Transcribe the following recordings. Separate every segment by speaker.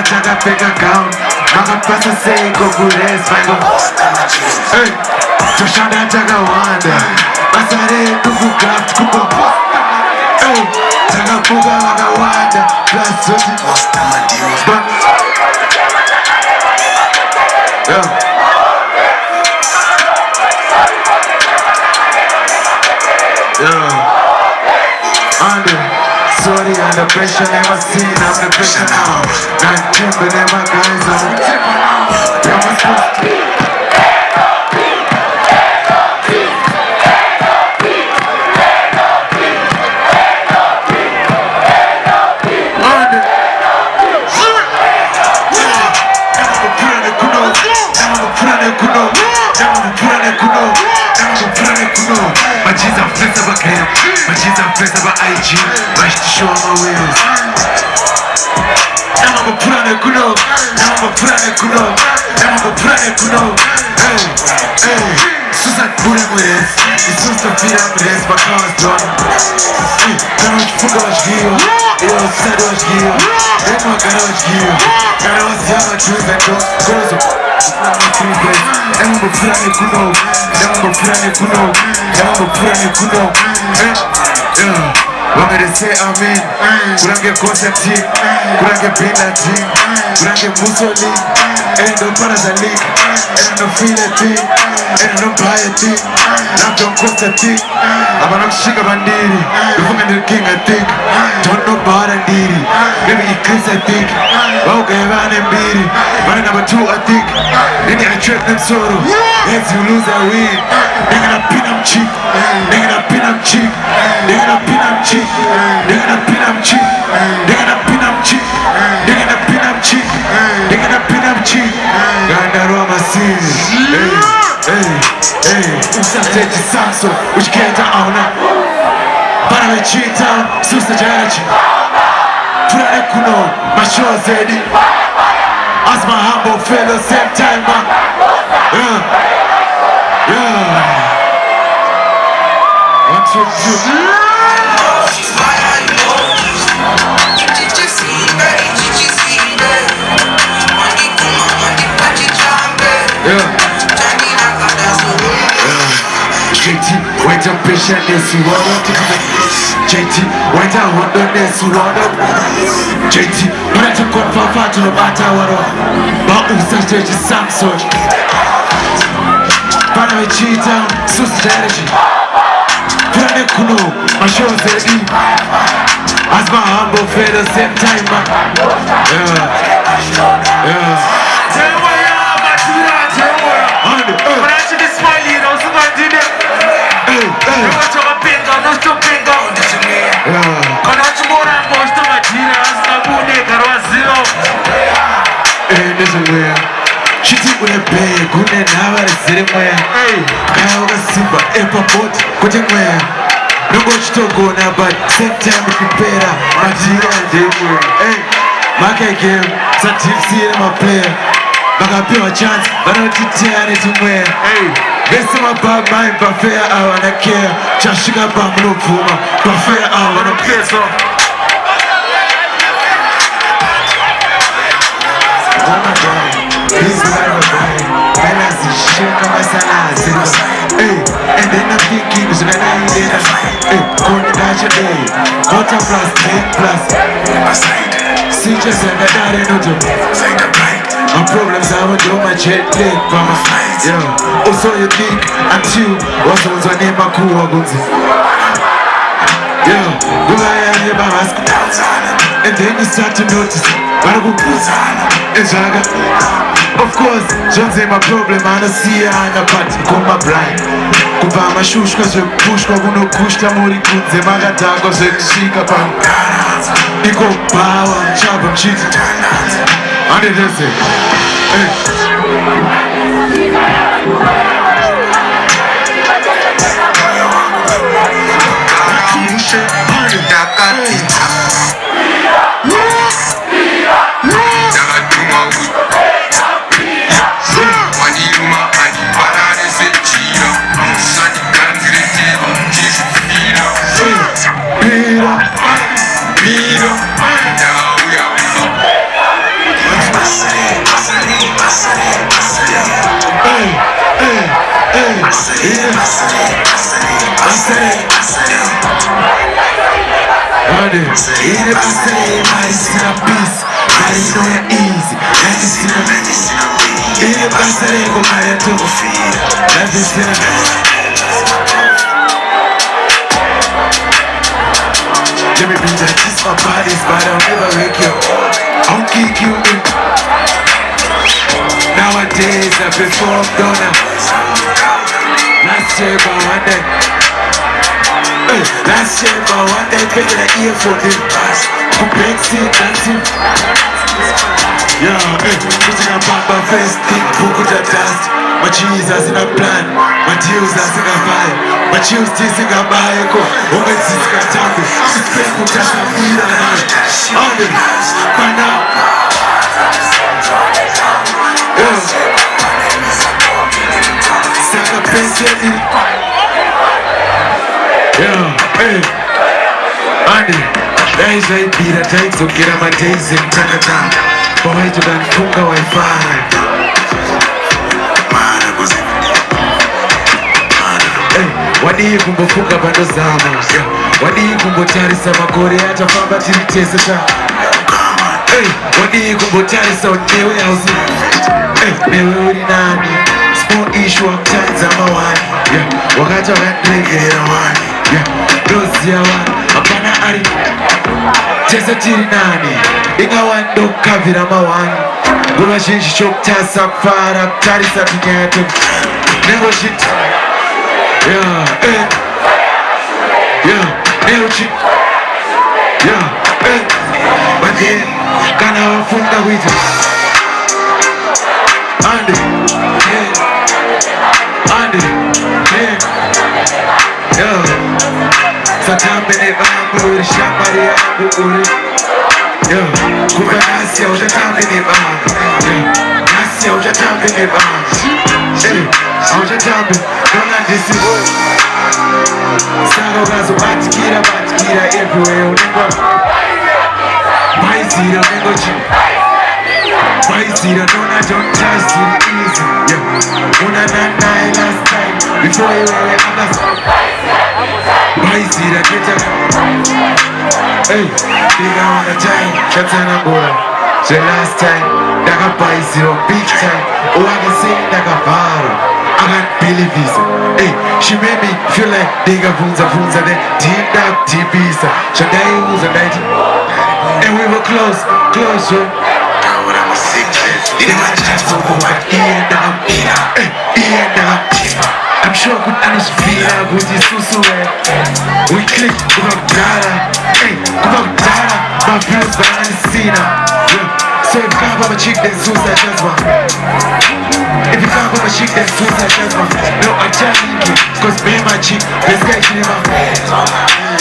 Speaker 1: taka big account. Maka pasa say go for this, mango. Hey, Toshana taka wanda. Masare kuku craft kuku. Hey, taka buga maka wanda. Plus zoti. Yeah. Sorry, under pressure, never seen, I'm the pressure now. Not timber, never guys, I'm the timber now. You're my spot. IG, rush to show my wheels. Now I'm a planet kuno. Now I'm a planet kuno. Now I'm a planet kuno. Hey, hey, Susan pulling with this. It's just a feed up with this, my car's done. Hey, now I'm fucking gear. Yo, saddle gear. Then my garage gear. And I was young, I choose that go. I'm a planet kuno. Now I'm a planet kuno. Now I'm a planet kuno. Yeah. Wanna say amen, kurange concept team, kurange binda team, kurange musoli, and no parasali, and no feel a thing, and no buy a thing, not don't cost a thing. I'm not sugar bandiri, the woman the king I think, don't know about a diri, maybe it Chris I think, okay, man and beady, man number 2 I think, then I trap them sorrow, yes you lose a win, they're gonna pin them cheap, they're gonna pin them cheap, they're gonna pin them cheap. They're gonna pin up cheap. They're gonna pin up cheap. They're gonna pin up cheap. They're gonna pin up cheap. Ganda Roma sees. Hey, hey, usate chisamso, which can't own up. But I'm a cheat down, Susa Janachi. Pura Kuno, my show Zedi. As my humble fellow, same time, yeah, yeah. 1, 2, 3. JT, wait up patient, yes you want to JT, wait up hold on, yes you want to JT, wait up go far to the matter what but who's such a Samsung But I cheat down, so strategy Planet Kuno, my show's ready As my humble fed the same time yeah, yeah Chiti unebeye kune nava ziri mweya kaya wakasimba epapot kuti mweya nongo chitogona but same time kupera matira ndemwe maka game satifsire maplayer vakapiwa chance vanotiteane tumweya vese mabag mine pafeya ava nakea chasvika pamunobvuma pafeya ava vanopesa Please never buy. When I see shit come as hey, and then I'm thinking it's gonna end it. Hey, going to dash a day. Water plus, 10 plus. See just and I don't know. My problems I would do my jet lag, mama. Yeah. Also you think until what's on name my cool ones. Yeah. Go ahead and ask. And then you start to notice. Of course, John's my problem, I don't see her on the party, come my blind. Kupa mashushka ze pushka kuno kushta muri kunze magatako ze kishika pan. Iko power, chapa mchiti. Ande dese. Ande, ine pasere mari sina peace, mari no ya easy, life is sina. Ine pasere ko mari to life is sina. Let me be that kiss my bodies, but I'll never wake you. I'll kick you in. Nowadays I perform donor. Last year by one day. Last year by one day, picking an ear for him. Who breaks it, that's him. Yeah, putting a back my face, thick, book the dust. My cheese has in a plan, my deals has in a vibe. My cheese is in a bike, over this is a tambi. Spend who just a food and on it, by now. Akapedza. Yeah, hey, Andy, days I beat a tight so get my days in Canada. Boy, to that Funga Wi-Fi. Hey, wadi kumbufuka bando zama. Wadi kumbutarisa magore hata famba tiritesa. Hey, wadi kumbutarisa onyewe hausi. Hey, newe uri nani. Small issue of time zama wani. Yeah, wakati wakandregera wani. Yeah, dozi ya wani. Apana ari. Tesa tiri nani. Inga wando kavira mawani. Guma shinshi chokutasa kufara kutarisa tunyeto. Nengo shit. Yeah, eh. Yeah, nengo shit. Yeah, eh. But then, kana wafunga wito. Andy, yeah. Andy, yeah. Yeah. Satambe ne bangu uri shambari yangu uri. Yeah. Kumbe nasi ya ujatambe ne bangu. Yeah. Nasi ya ujatambe ne bangu. Hey, ujatambe, nona disi. Saro gazo batikira everywhere unengwa. Maizira unengwa chini. Maizira nona don't touch it easy. Yeah. Una nana last time before you were others. Maizira get hey, bigger on the time. Katana boy. The last time, daga Maizira big time. Oh, I can say daga varo. I can't believe this. Hey, she made me feel like Yevafundisi then deep dark deep east. Shadai was a night. And we were close, right? I'm sure good atmosphere, good isusu. We click, hey, my friends behind so if you can't have a chick, then suicide just one. If you can't have a chick, then suicide just one. No, I'm telling you, cause me and my chick, this guy she never.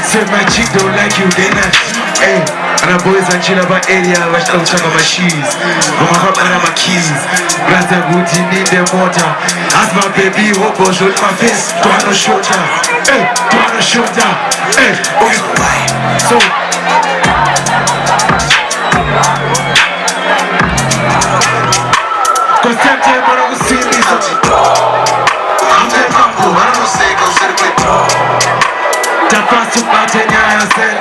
Speaker 1: So if my chick don't like you, then hey, and the boys and chill about area, watch out talk about cheese. Mama hop and my keys. Brother good, you need the water. As my baby hope was on my face, to have no shoulder. Hey, to have no shoulder. Hey, okay. So cause sometimes when I see me I'm the couple, I don't say go to the whip. Tapasu matenya yourself.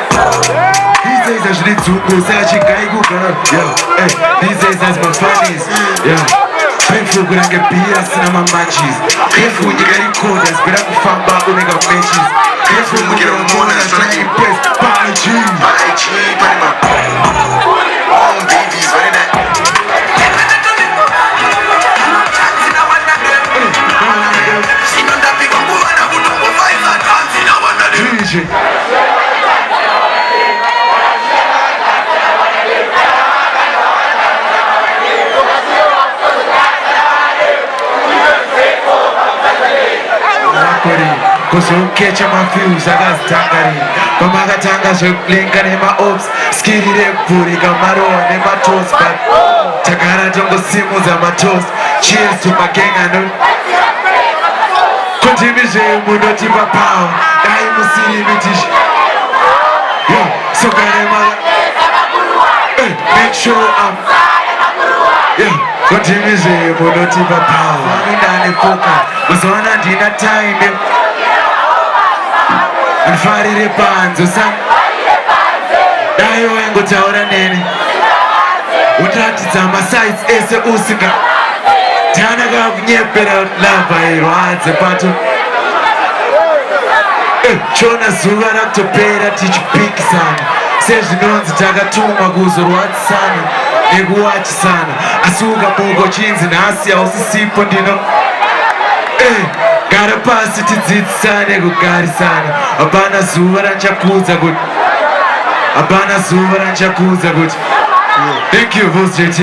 Speaker 1: These days I should do go say I should go girl. Yeah, hey, these days that's my funnies. Yeah, painful when I get beer, I my matches. Painful when you get in cold, that's better to find out when I got matches. Painful when you get on more than trying to impress. By G, by my own babies, right now. Cause you catch my fuse, I got tangari. Kamaga tanga so blinka in my ops. Skiri de puri kamaro and my toast. But Takara jungle simus and my toast. Cheers to my gang and continue munoti papa. I musiri mitish. Yo, so karema. Make sure I'm continue munoti papa. Ndani foka. Masona dina time. And Friday the bands, son. aiwa ingotaura nene utatidza masides ese usinga tanaka kunyepera lava irwadze pato chona zuva rakutopera tichipikisana sezvinonzi takatumwa kuzorwadzisana nekuwachisana asi ukamuka chinzi nhasi hausisipo ndino gara pasi tidzidzisane kugarisana hapana zuva ranchakudza kuti hapana zuva ranchakudza kuti thank you Voltz JT